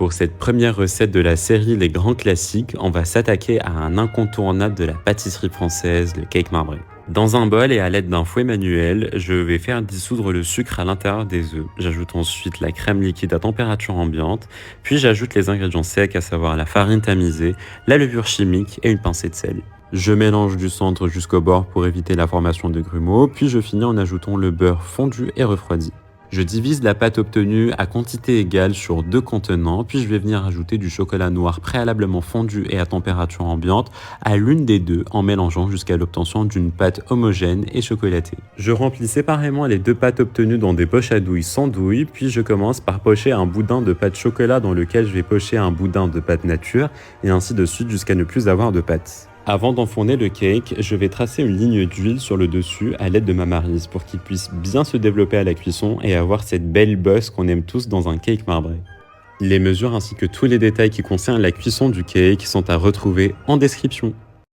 Pour cette première recette de la série Les Grands Classiques, on va s'attaquer à un incontournable de la pâtisserie française, le cake marbré. Dans un bol et à l'aide d'un fouet manuel, je vais faire dissoudre le sucre à l'intérieur des œufs. J'ajoute ensuite la crème liquide à température ambiante, puis j'ajoute les ingrédients secs, à savoir la farine tamisée, la levure chimique et une pincée de sel. Je mélange du centre jusqu'au bord pour éviter la formation de grumeaux, puis je finis en ajoutant le beurre fondu et refroidi. Je divise la pâte obtenue à quantité égale sur 2 contenants, puis je vais venir ajouter du chocolat noir préalablement fondu et à température ambiante à l'une des deux en mélangeant jusqu'à l'obtention d'une pâte homogène et chocolatée. Je remplis séparément les 2 pâtes obtenues dans des poches à douille sans douille, puis je commence par pocher un boudin de pâte chocolat dans lequel je vais pocher un boudin de pâte nature et ainsi de suite jusqu'à ne plus avoir de pâte. Avant d'enfourner le cake, je vais tracer une ligne d'huile sur le dessus à l'aide de ma maryse pour qu'il puisse bien se développer à la cuisson et avoir cette belle bosse qu'on aime tous dans un cake marbré. Les mesures ainsi que tous les détails qui concernent la cuisson du cake sont à retrouver en description.